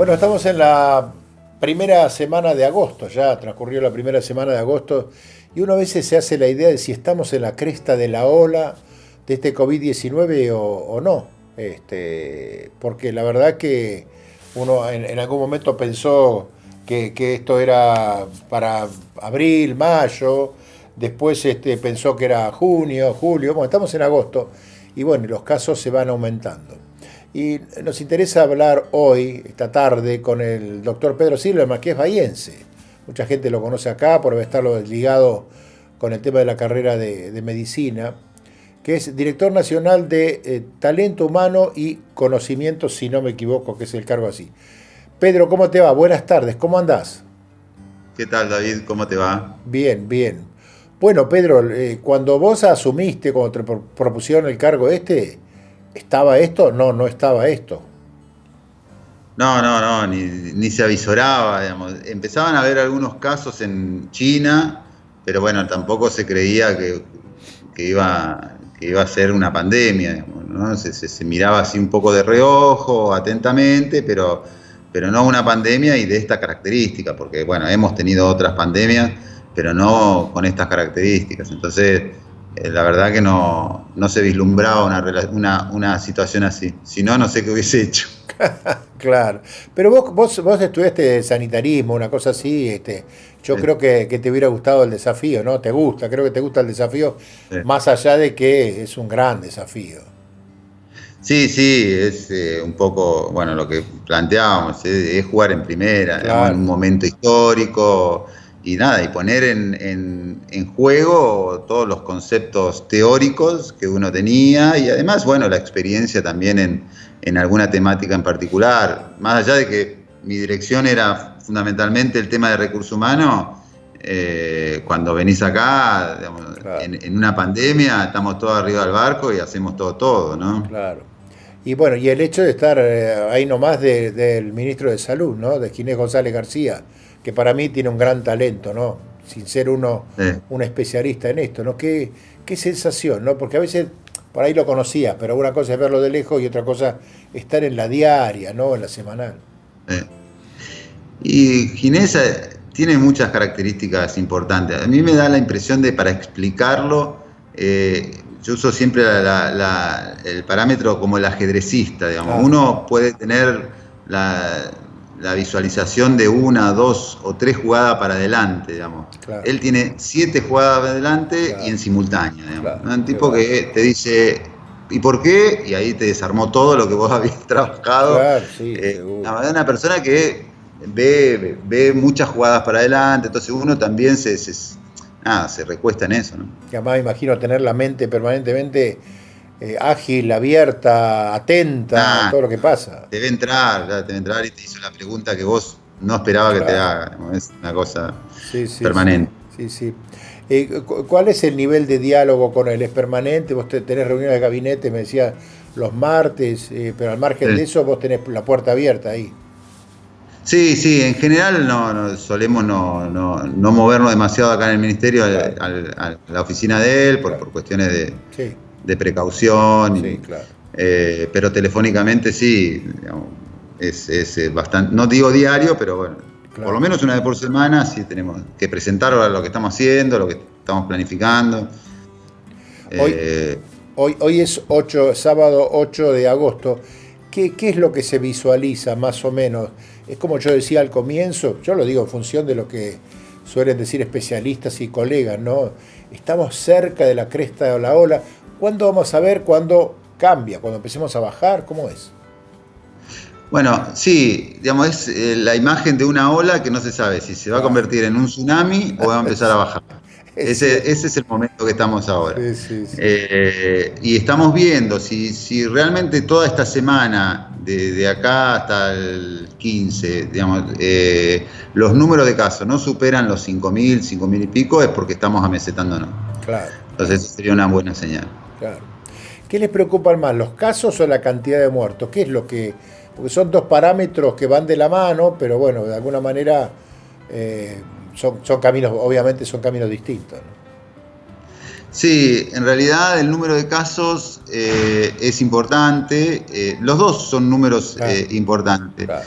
Bueno, estamos en la primera semana de agosto, ya transcurrió la primera semana de agosto, y uno a veces se hace la idea de si estamos en la cresta de la ola de este COVID-19 o no. Porque la verdad que uno en algún momento pensó que esto era para abril, mayo, después pensó que era junio, julio, bueno, estamos en agosto, y bueno, los casos se van aumentando. Y nos interesa hablar hoy, esta tarde, con el doctor Pedro Silverman, que es bahiense. Mucha gente lo conoce acá por estarlo ligado con el tema de la carrera de medicina, que es director nacional de Talento Humano y Conocimiento, si no me equivoco, que es el cargo así. Pedro, ¿cómo te va? Buenas tardes, ¿cómo andás? ¿Qué tal, David? ¿Cómo te va? Bien, bien. Bueno, Pedro, cuando vos asumiste, cuando te propusieron el cargo ¿estaba esto? No, no estaba esto. No, no, no, ni se avisoraba, digamos. Empezaban a haber algunos casos en China, pero bueno, tampoco se creía que iba a ser una pandemia, digamos, ¿no? Se miraba así un poco de reojo, atentamente, pero no una pandemia y de esta característica, porque bueno, hemos tenido otras pandemias, pero no con estas características. Entonces, la verdad que no se vislumbraba una situación así. Si no, no sé qué hubiese hecho. Claro, pero vos estudiaste sanitarismo, una cosa así, yo Sí, creo que te hubiera gustado el desafío, ¿no? Te gusta, creo que te gusta el desafío, sí. más allá de que es un gran desafío. Sí, sí, es un poco, bueno, lo que planteábamos, es jugar en primera, digamos, en Claro, un momento histórico y nada, y poner en juego todos los conceptos teóricos que uno tenía y además, bueno, la experiencia también en alguna temática en particular. Más allá de que mi dirección era fundamentalmente el tema de recursos humanos, cuando venís acá, digamos, claro, en una pandemia, estamos todos arriba del barco y hacemos todo, ¿no? claro. Y bueno, y el hecho de estar ahí nomás del ministro de Salud, ¿no? De Ginés González García, que para mí tiene un gran talento, ¿no? Sin ser uno Sí. un especialista en esto, ¿no? Qué sensación, ¿no? Porque a veces por ahí lo conocía, pero una cosa es verlo de lejos y otra cosa estar en la diaria, ¿no? En la semanal. Eh, Y Ginés tiene muchas características importantes. A mí me da la impresión de, para explicarlo, yo uso siempre el parámetro como el ajedrecista, digamos. Ah, Uno puede tener la, la visualización de una, dos o tres jugadas para adelante, digamos. claro, Él tiene 7 jugadas para adelante y claro, en simultánea, digamos, claro, ¿no? Un qué tipo bárbaro. que te dice, ¿y por qué? Y ahí te desarmó todo lo que vos habías trabajado. Claro, sí, seguro. La verdad, una persona que ve muchas jugadas para adelante, entonces uno también nada, se recuesta en eso, ¿no? Que además me imagino tener la mente permanentemente ágil, abierta, atenta a Nada, todo lo que pasa. debe entrar y te hizo la pregunta que vos no esperaba que te Claro. haga, ¿no? Es una cosa Sí, sí, sí, permanente. sí, sí. ¿Cuál es el nivel de diálogo con él? ¿Es permanente? Vos tenés reuniones de gabinete, me decía, los martes, pero al margen de Sí. eso vos tenés la puerta abierta ahí. Sí, sí, en general solemos no movernos demasiado acá en el ministerio Claro, a la oficina de él claro. por cuestiones Sí, de precaución, sí, claro, pero telefónicamente sí, digamos, es bastante, no digo diario, pero bueno, por lo claro. menos una vez por semana sí tenemos que presentar lo que estamos haciendo, lo que estamos planificando. Hoy, Eh, hoy es 8, sábado 8 de agosto. ¿Qué es lo que se visualiza más o menos? Es como yo decía al comienzo, yo lo digo en función de lo que suelen decir especialistas y colegas, ¿no? Estamos cerca de la cresta de la ola. ¿Cuándo vamos a ver cuándo cambia? ¿Cuando empecemos a bajar? ¿Cómo es? bueno, sí, digamos, es la imagen de una ola que no se sabe si se va a Claro, convertir en un tsunami o va a empezar a bajar. es cierto. Ese es el momento que estamos ahora. Sí, sí, sí. Y estamos viendo si realmente toda esta semana, de acá hasta el 15, digamos, los números de casos no superan los 5.000 y pico, es porque estamos amesetándonos. Claro, Entonces, claro, eso sería una buena señal. claro. ¿Qué les preocupan más, los casos o la cantidad de muertos? ¿Qué es lo que...? Porque son dos parámetros que van de la mano, pero bueno, de alguna manera eh, son caminos, obviamente son caminos distintos, ¿no? Sí, en realidad el número de casos es importante, los dos son números Claro, importantes. claro,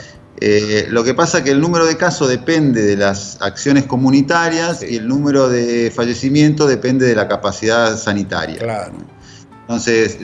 Lo que pasa es que el número de casos depende de las acciones comunitarias y el número de fallecimientos depende de la capacidad sanitaria. Claro. Entonces,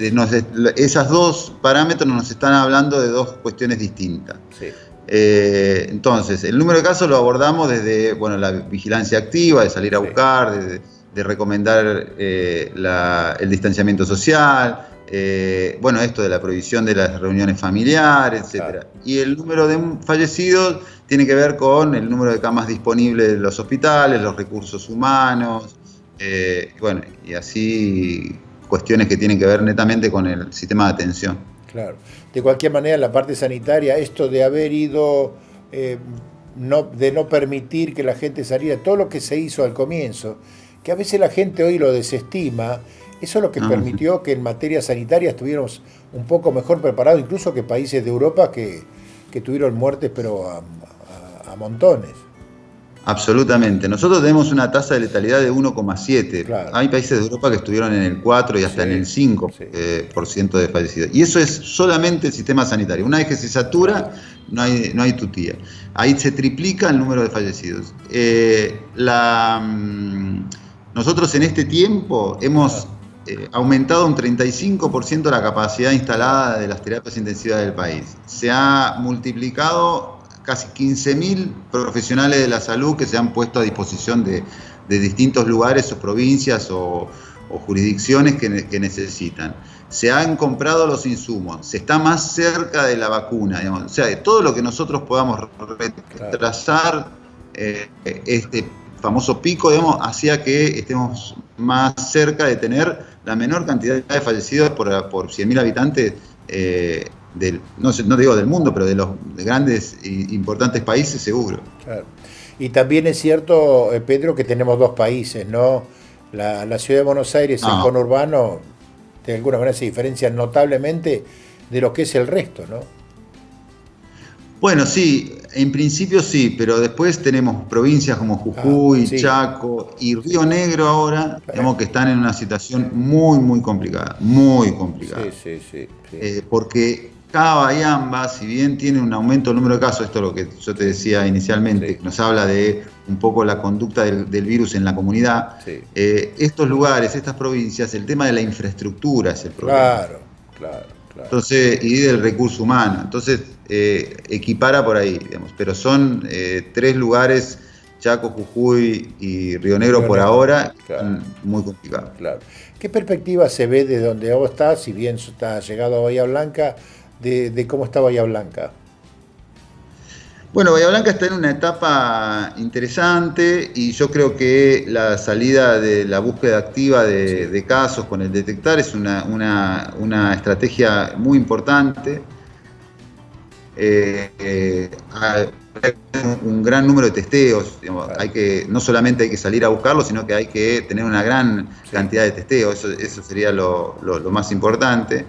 esos dos parámetros nos están hablando de dos cuestiones distintas. Sí. Entonces, el número de casos lo abordamos desde la vigilancia activa, de salir a buscar, de recomendar el distanciamiento social, esto de la prohibición de las reuniones familiares, etc. Claro. Y el número de fallecidos tiene que ver con el número de camas disponibles en los hospitales, los recursos humanos, y así cuestiones que tienen que ver netamente con el sistema de atención. Claro. De cualquier manera, en la parte sanitaria, esto de haber ido, de no permitir que la gente saliera, todo lo que se hizo al comienzo, que a veces la gente hoy lo desestima, eso es lo que permitió que en materia sanitaria estuviéramos un poco mejor preparados, incluso que países de Europa que tuvieron muertes, pero a montones. Absolutamente. Nosotros tenemos una tasa de letalidad de 1,7. Claro. Hay países de Europa que estuvieron en el 4 y hasta en el 5% de fallecidos. Y eso es solamente el sistema sanitario. Una vez que se satura, no hay tutía. Ahí se triplica el número de fallecidos. Nosotros en este tiempo hemos aumentado un 35% la capacidad instalada de las terapias intensivas del país. Se ha multiplicado casi 15.000 profesionales de la salud que se han puesto a disposición de distintos lugares o provincias o jurisdicciones que necesitan. Se han comprado los insumos, se está más cerca de la vacuna, digamos. O sea, de todo lo que nosotros podamos retrasar este famoso pico, digamos, hacía que estemos más cerca de tener la menor cantidad de fallecidos por 100.000 habitantes no digo del mundo, pero de los grandes e importantes países, seguro. Claro. Y también es cierto, Pedro, que tenemos dos países, ¿no? La ciudad de Buenos Aires, el conurbano, de alguna manera se diferencia notablemente de lo que es el resto, ¿no? Bueno, sí, en principio sí, pero después tenemos provincias como Jujuy, Chaco y Río Negro ahora, digamos que están en una situación muy, muy complicada, muy complicada. Sí. Porque Cava y Amba, si bien tiene un aumento del número de casos, esto es lo que yo te decía inicialmente, que nos habla de un poco la conducta del virus en la comunidad, estos lugares, estas provincias, el tema de la infraestructura es el problema. Claro. Entonces, y del recurso humano. Entonces, equipara por ahí, digamos. Pero son 3 lugares, Chaco, Jujuy y Río Negro por ahora, muy complicados. Claro. ¿Qué perspectiva se ve de donde vos estás, si bien estás llegado a Bahía Blanca, de cómo está Bahía Blanca? Bueno, Bahía Blanca está en una etapa interesante y yo creo que la salida de la búsqueda activa de casos con el detectar es una estrategia muy importante. Un gran número de testeos, digamos, no solamente hay que salir a buscarlos, sino que hay que tener una gran cantidad de testeos, eso sería lo más importante.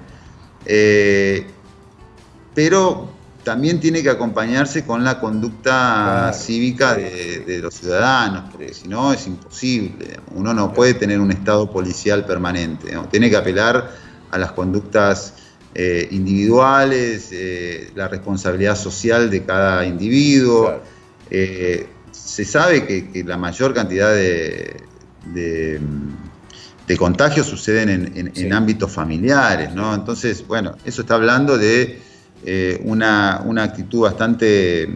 Pero también tiene que acompañarse con la conducta cívica de los ciudadanos, porque si no es imposible. Uno no puede tener un estado policial permanente, ¿no? Tiene que apelar a las conductas individuales, la responsabilidad social de cada individuo. Se sabe que la mayor cantidad de contagios suceden en ámbitos familiares, ¿no? Entonces, bueno, eso está hablando de una actitud bastante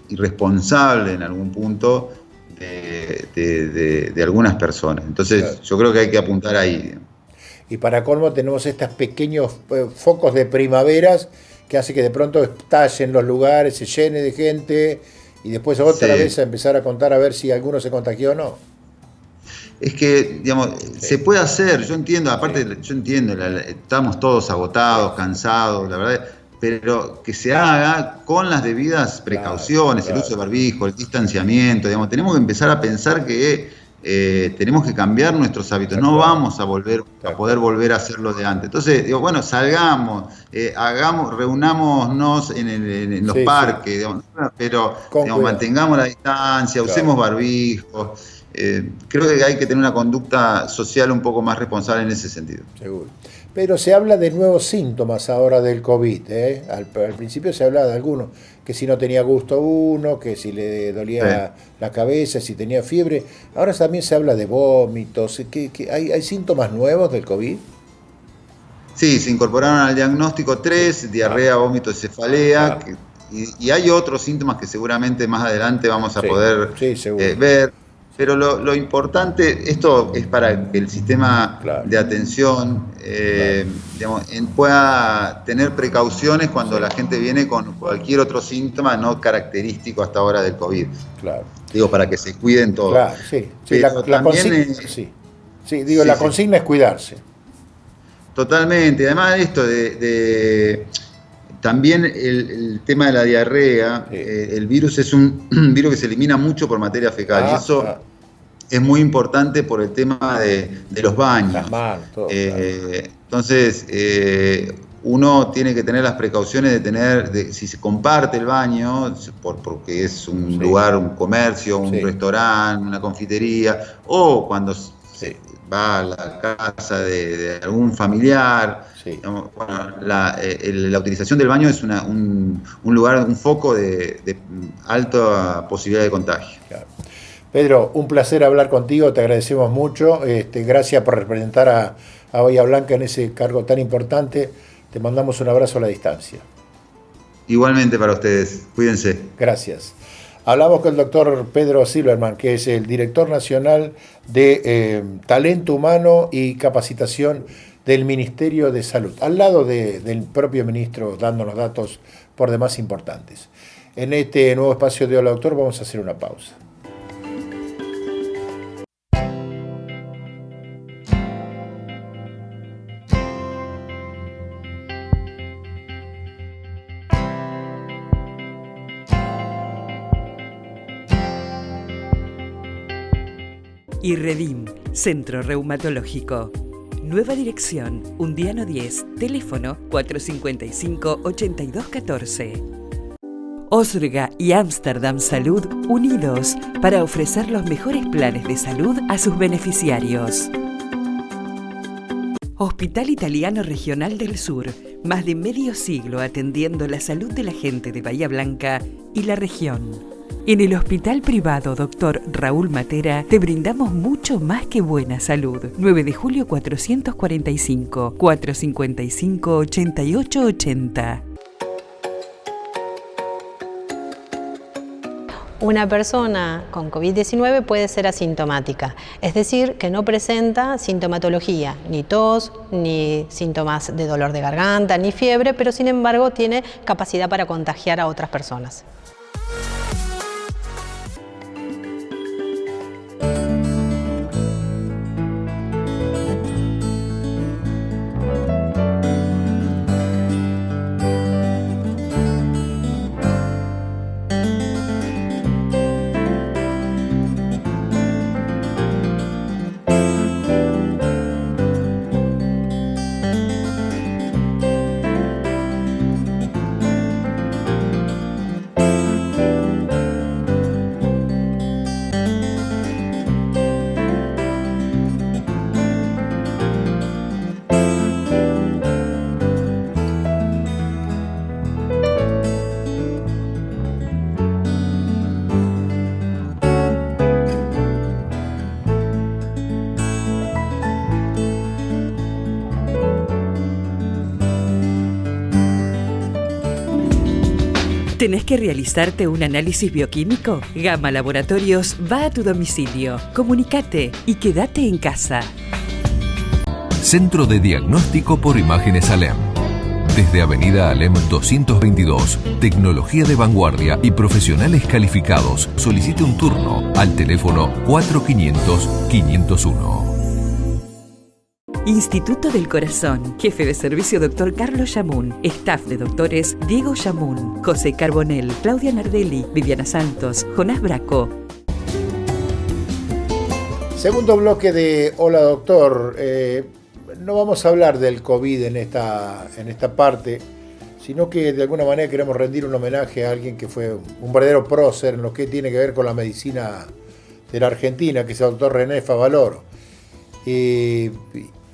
irresponsable en algún punto de algunas personas. Entonces, yo creo que hay que apuntar ahí. Y para colmo tenemos estos pequeños focos de primaveras que hace que de pronto estallen los lugares, se llene de gente y después otra vez a empezar a contar a ver si alguno se contagió o no. Es que, digamos, se puede hacer, yo entiendo, aparte, yo entiendo, estamos todos agotados, cansados, la verdad, pero que se haga con las debidas precauciones, el uso de barbijo, el distanciamiento, digamos, tenemos que empezar a pensar que tenemos que cambiar nuestros hábitos, no vamos a poder volver a hacerlo de antes. Entonces, digo, bueno, salgamos, reunámonos en los parques, digamos, pero digamos, mantengamos la distancia, usemos barbijos. Creo que hay que tener una conducta social un poco más responsable en ese sentido. Seguro. Pero se habla de nuevos síntomas ahora del COVID, ¿eh? Al principio se hablaba de algunos, que si no tenía gusto uno, que si le dolía la cabeza, si tenía fiebre. Ahora también se habla de vómitos. ¿Hay síntomas nuevos del COVID? Sí, se incorporaron al diagnóstico 3, diarrea, vómito, cefalea, y hay otros síntomas que seguramente más adelante vamos a poder ver. Pero lo importante, esto es para que el sistema de atención digamos, pueda tener precauciones cuando la gente viene con cualquier otro síntoma no característico hasta ahora del COVID. Claro. Digo, para que se cuiden todos. Claro, sí. La consigna es cuidarse. Totalmente. Además de esto, también el tema de la diarrea, el virus es un virus que se elimina mucho por materia fecal. Y eso es muy importante por el tema de los baños. Las manos, todo, entonces, uno tiene que tener las precauciones de si se comparte el baño, porque es un lugar, un comercio, un restaurante, una confitería, o cuando va a la casa de algún familiar. Digamos, bueno, la utilización del baño es un lugar, un foco de alta posibilidad de contagio. Claro. Pedro, un placer hablar contigo, te agradecemos mucho. Gracias por representar a Bahía Blanca en ese cargo tan importante. Te mandamos un abrazo a la distancia. Igualmente para ustedes, cuídense. Gracias. Hablamos con el doctor Pedro Silverman, que es el director nacional de Talento Humano y Capacitación del Ministerio de Salud, al lado del propio ministro, dándonos datos por demás importantes. En este nuevo espacio de Hola Doctor vamos a hacer una pausa. IRREDIM, Centro Reumatológico. Nueva dirección, Undiano 10, teléfono 455-8214. Osrga y Amsterdam Salud unidos para ofrecer los mejores planes de salud a sus beneficiarios. Hospital Italiano Regional del Sur, más de medio siglo atendiendo la salud de la gente de Bahía Blanca y la región. En el Hospital Privado Dr. Raúl Matera te brindamos mucho más que buena salud. 9 de julio 445, 455-8880. Una persona con COVID-19 puede ser asintomática, es decir, que no presenta sintomatología, ni tos, ni síntomas de dolor de garganta, ni fiebre, pero sin embargo tiene capacidad para contagiar a otras personas. ¿Tenés que realizarte un análisis bioquímico? Gama Laboratorios va a tu domicilio. Comunicate y quédate en casa. Centro de Diagnóstico por Imágenes Alem. Desde Avenida Alem 222, tecnología de vanguardia y profesionales calificados. Solicite un turno al teléfono 4500-501. Instituto del Corazón. Jefe de servicio Dr. Carlos Yamun. Staff de doctores Diego Yamun, José Carbonell, Claudia Nardelli, Viviana Santos, Jonás Braco. Segundo bloque de Hola Doctor. No vamos a hablar del COVID en esta parte, sino que de alguna manera queremos rendir un homenaje a alguien que fue un verdadero prócer en lo que tiene que ver con la medicina de la Argentina, que es el doctor René Favaloro.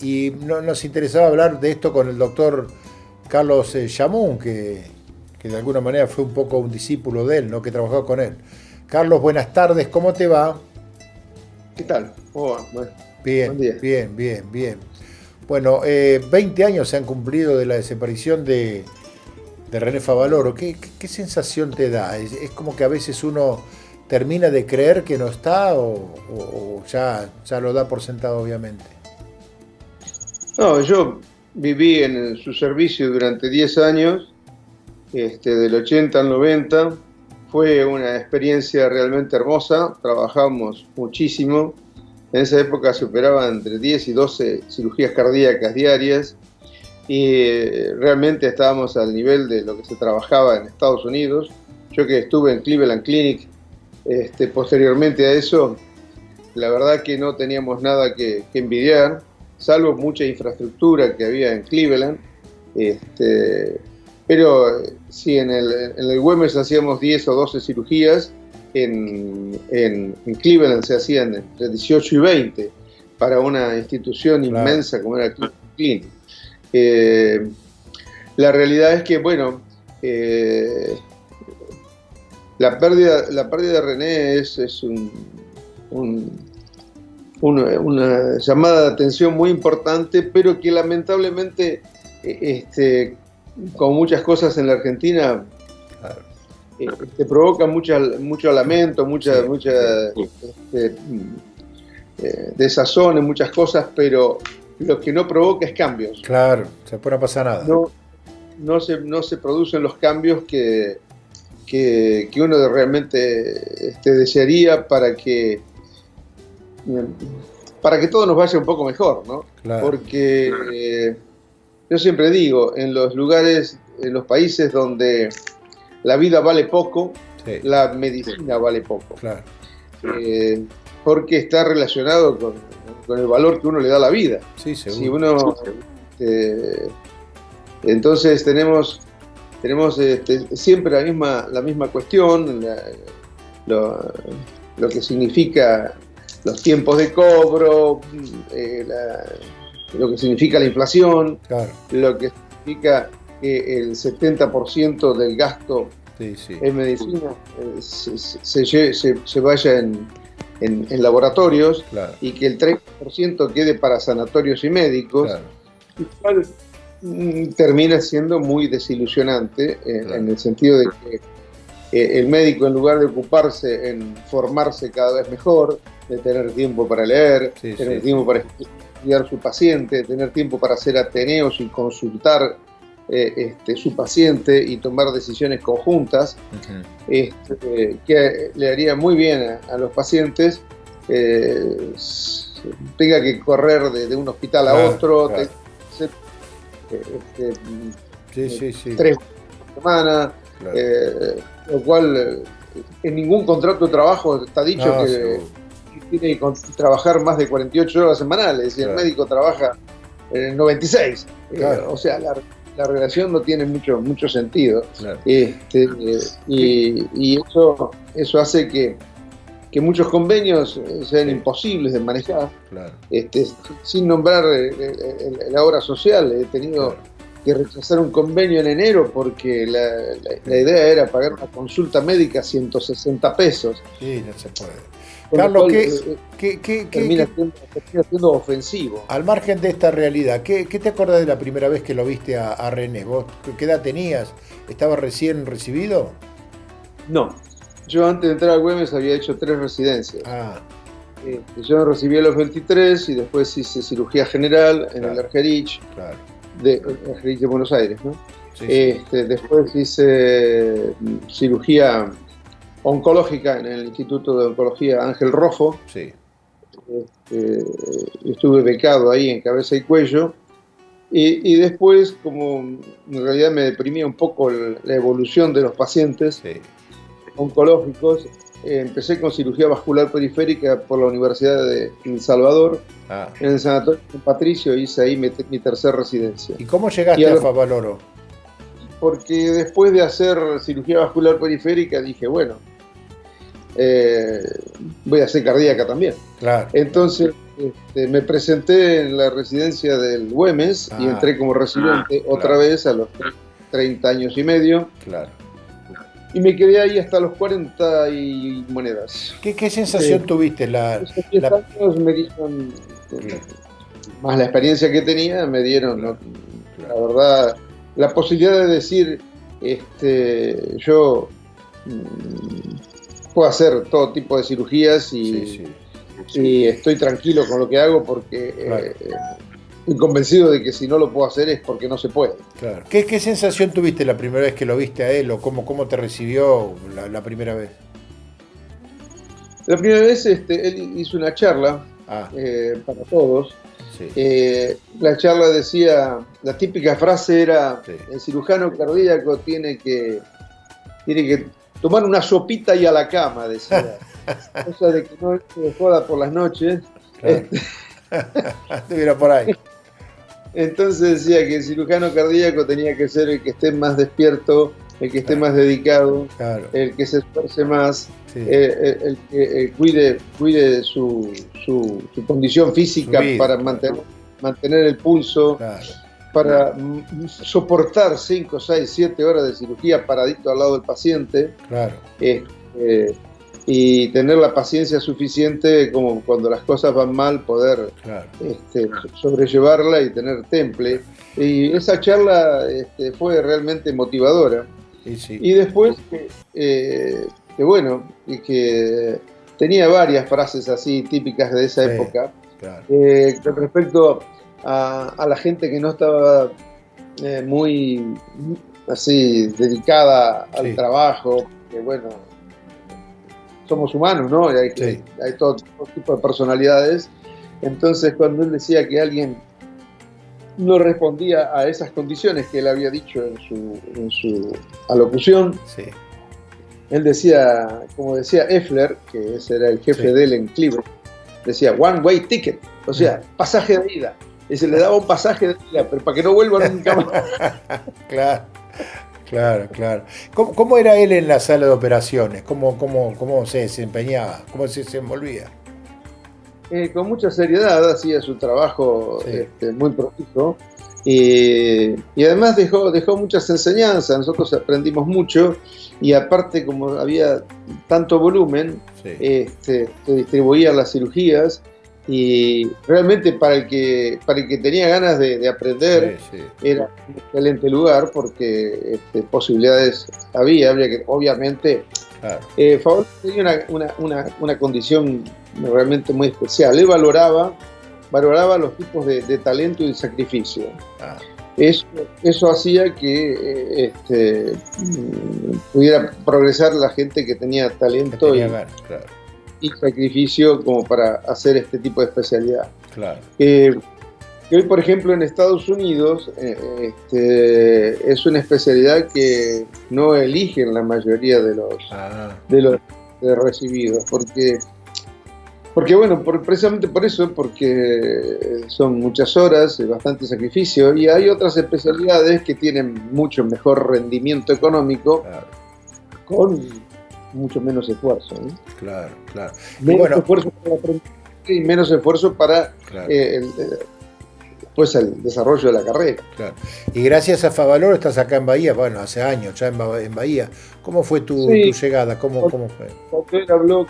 Y nos interesaba hablar de esto con el doctor Carlos Yamun, que de alguna manera fue un poco un discípulo de él, ¿no? Que trabajó con él. Carlos, buenas tardes, ¿cómo te va? ¿Qué tal? ¿Cómo va? Bueno, bien, buen día. bien. Bueno, 20 años se han cumplido de la desaparición de René Favaloro. ¿Qué sensación te da? ¿Es como que a veces uno termina de creer que no está o ya lo da por sentado, obviamente? No, yo viví en su servicio durante 10 años, del 80 al 90. Fue una experiencia realmente hermosa, trabajamos muchísimo. En esa época se operaban entre 10 y 12 cirugías cardíacas diarias y realmente estábamos al nivel de lo que se trabajaba en Estados Unidos. Yo que estuve en Cleveland Clinic, posteriormente a eso, la verdad que no teníamos nada que envidiar, salvo mucha infraestructura que había en Cleveland. Pero sí, en el Güemes hacíamos 10 o 12 cirugías, en Cleveland se hacían entre 18 y 20 para una institución inmensa como era Cleveland Clinic. La realidad es que, bueno, la pérdida de René es una llamada de atención muy importante, pero que lamentablemente, como muchas cosas en la Argentina, provoca mucho lamento, mucha desazón en muchas cosas, pero lo que no provoca es cambios. Claro, después no pasa nada. No se producen los cambios que uno realmente desearía para que todo nos vaya un poco mejor, ¿no? Claro. Porque yo siempre digo, en los países donde la vida vale poco, sí, la medicina vale poco. Claro. Porque está relacionado con el valor que uno le da a la vida. Sí, seguro. Si uno, entonces tenemos siempre la misma cuestión, lo que significa los tiempos de cobro, lo que significa la inflación, claro, lo que significa que el 70% del gasto en medicina se vaya en laboratorios, claro, y que el 30% quede para sanatorios y médicos, claro, lo cual termina siendo muy desilusionante, claro, en el sentido de que el médico, en lugar de ocuparse en formarse cada vez mejor, de tener tiempo para leer, tener tiempo para estudiar su paciente, tener tiempo para hacer ateneos y consultar su paciente y tomar decisiones conjuntas, que le haría muy bien a los pacientes, tenga que correr de un hospital a otro, claro, 3 semanas, claro, lo cual en ningún contrato de trabajo está dicho que tiene que trabajar más de 48 horas semanales, y claro, el médico trabaja 96. Claro. O sea, la relación no tiene mucho sentido. Claro. Y eso hace que muchos convenios sean imposibles de manejar. Claro. Sin nombrar la obra social, he tenido, claro, que rechazar un convenio en enero porque la idea era pagar una consulta médica 160 pesos. Sí, no se puede. Carlos, termina siendo ofensivo. Al margen de esta realidad, ¿qué te acordás de la primera vez que lo viste a René? ¿Vos qué edad tenías? ¿Estabas recién recibido? No, yo antes de entrar a Güemes había hecho 3 residencias. Yo me recibí a los 23 y después hice cirugía general en, claro, el Argerich, claro, de Buenos Aires, ¿no? Sí. Después hice cirugía oncológica en el Instituto de Oncología Ángel Rojo. Sí. Estuve becado ahí en cabeza y cuello. Y después, como en realidad me deprimía un poco la evolución de los pacientes, sí, oncológicos, empecé con cirugía vascular periférica por la Universidad de El Salvador. En el Sanatorio San Patricio hice ahí mi tercera residencia. ¿Y cómo llegaste a Favaloro? Porque después de hacer cirugía vascular periférica dije, bueno, voy a ser cardíaca también. Claro. Entonces me presenté en la residencia del Güemes y entré como residente otra vez a los 30 años y medio. Claro. Y me quedé ahí hasta los 40 y monedas. ¿Qué sensación tuviste? Esos 10 años me dieron, más la experiencia que tenía, me dieron, la verdad, la posibilidad de decir, yo puedo hacer todo tipo de cirugías y estoy tranquilo con lo que hago porque estoy convencido de que si no lo puedo hacer es porque no se puede. Claro. ¿Qué sensación tuviste la primera vez que lo viste a él o cómo te recibió la primera vez? La primera vez él hizo una charla para todos. Sí. La charla decía, la típica frase era, el cirujano cardíaco tiene que tomar una sopita y a la cama, decía. Cosa de que no se joda por las noches. Claro. Estuviera por ahí. Entonces decía que el cirujano cardíaco tenía que ser el que esté más despierto, el que esté más dedicado, el que se esfuerce más, el que cuide su condición física para mantener el pulso, para soportar 5, 6, 7 horas de cirugía paradito al lado del paciente. Claro. Y tener la paciencia suficiente como cuando las cosas van mal, poder sobrellevarla y tener temple. Y esa charla fue realmente motivadora. Y después, que tenía varias frases así típicas de esa época, con respecto a la gente que no estaba muy así dedicada al trabajo, que somos humanos, ¿no? Hay todo tipo de personalidades. Entonces, cuando él decía que alguien no respondía a esas condiciones que él había dicho en su alocución, él decía, como decía Effler, que ese era el jefe de él en Cleveland, decía one way ticket, o sea, pasaje de ida. Y se le daba un pasaje de ida, pero para que no vuelva nunca más. Claro. ¿Cómo era él en la sala de operaciones? ¿Cómo se desempeñaba? ¿Cómo se desenvolvía? Con mucha seriedad, hacía su trabajo muy prolijo y además dejó muchas enseñanzas. Nosotros aprendimos mucho y aparte, como había tanto volumen, se distribuían las cirugías. Y realmente para el que tenía ganas de aprender era un excelente lugar porque posibilidades había que obviamente Favol tenía una condición realmente muy especial. Él valoraba los tipos de talento y de sacrificio. Eso hacía que pudiera progresar la gente que tenía talento y sacrificio como para hacer este tipo de especialidad. Que hoy, por ejemplo, en Estados Unidos es una especialidad que no eligen la mayoría de los recibidos, precisamente por eso, porque son muchas horas, bastante sacrificio, y hay otras especialidades que tienen mucho mejor rendimiento económico con mucho menos esfuerzo, ¿no? Claro. Menos esfuerzo para aprender y menos esfuerzo para el desarrollo de la carrera. Claro. Y gracias a Favaloro estás acá en Bahía, hace años ya en Bahía. ¿Cómo fue tu llegada? ¿Cómo fue? Cuando él habló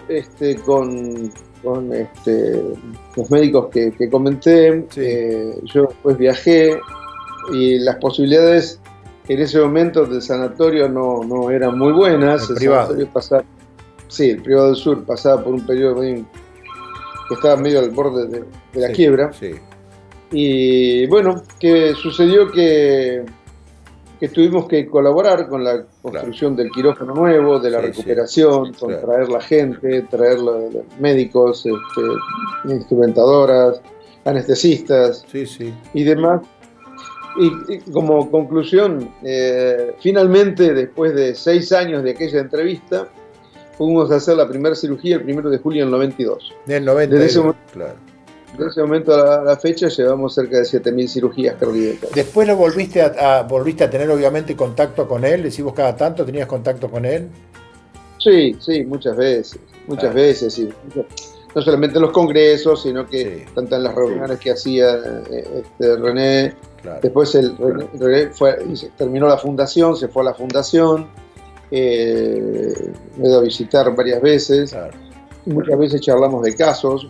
con los médicos que comenté, yo después viajé y las posibilidades en ese momento del sanatorio no eran muy buenas. El privado. El privado del sur pasaba por un periodo que estaba medio al borde de la quiebra. Y que sucedió que tuvimos que colaborar con la construcción del quirófano nuevo, de la recuperación, con traer la gente, traer los médicos, instrumentadoras, anestesistas y demás. Y como conclusión, finalmente, después de 6 años de aquella entrevista, pudimos hacer la primera cirugía el 1 de julio del 92. Del 92, Desde ese momento a la fecha llevamos cerca de 7.000 cirugías cardíacas. Después lo volviste a tener obviamente contacto con él, decimos cada tanto, ¿tenías contacto con él? Sí, muchas veces. muchas veces, sí. No solamente en los congresos, sino que tanto en las reuniones que hacía René. Claro. Después René terminó la fundación, se fue a la fundación, me he ido a visitar varias veces. Claro. Muchas veces charlamos de casos.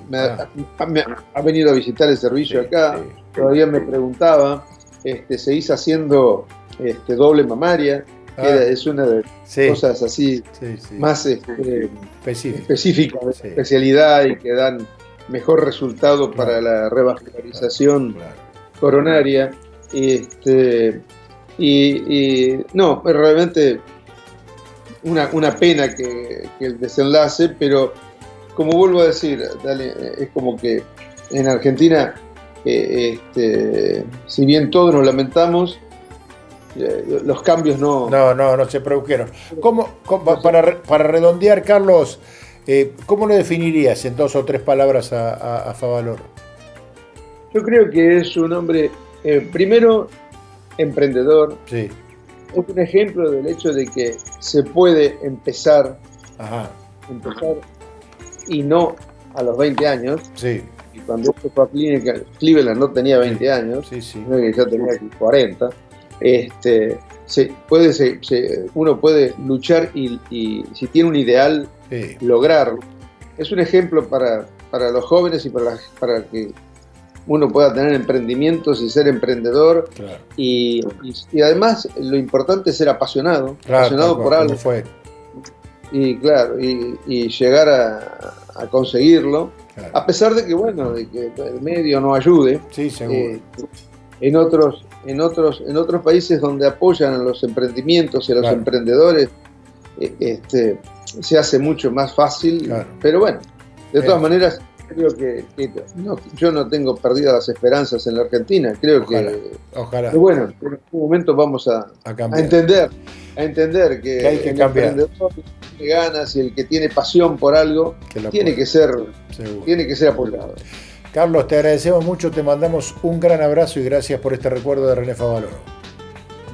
Ha venido a visitar el servicio acá. Sí. Todavía me preguntaba, seguís haciendo doble mamaria, que es una de las cosas así más específicas de especialidad y que dan mejor resultado para la revascularización coronaria. No, realmente una pena que el desenlace, pero como vuelvo a decir, es como que en Argentina, si bien todos nos lamentamos, los cambios no se produjeron. Para redondear, Carlos, ¿cómo lo definirías en 2 o 3 palabras a Favaloro? Yo creo que es un hombre, primero, emprendedor. Sí. Es un ejemplo del hecho de que se puede empezar y no a los 20 años. Sí. Y cuando esto fue a Cleveland no tenía 20 años, sino que ya tenía 40. Uno puede luchar y si tiene un ideal, lograrlo. Es un ejemplo para los jóvenes y para que uno pueda tener emprendimientos y ser emprendedor. Claro. Y además lo importante es ser apasionado por algo. Y claro, y llegar a conseguirlo, a pesar de que el medio no ayude. Sí, seguro. En otros países donde apoyan a los emprendimientos y a los emprendedores, se hace mucho más fácil. Claro. Pero bueno, de todas maneras, creo que yo no tengo perdidas las esperanzas en la Argentina. Creo Ojalá. que bueno, en algún momento vamos a entender que hay que el cambiar. Emprendedor tiene ganas y el que tiene pasión por algo tiene que ser apoyado. Carlos, te agradecemos mucho, te mandamos un gran abrazo y gracias por este recuerdo de René Favaloro.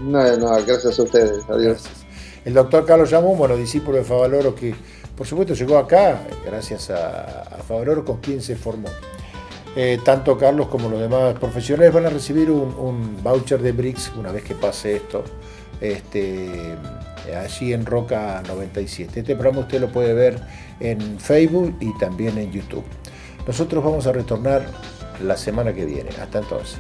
No, gracias a ustedes. Adiós. Gracias. El doctor Carlos Llamón, discípulo de Favaloro, que por supuesto llegó acá gracias a Favaloro, con quien se formó. Tanto Carlos como los demás profesionales van a recibir un voucher de Brix una vez que pase esto, allí en Roca 97. Este programa usted lo puede ver en Facebook y también en YouTube. Nosotros vamos a retornar la semana que viene. Hasta entonces.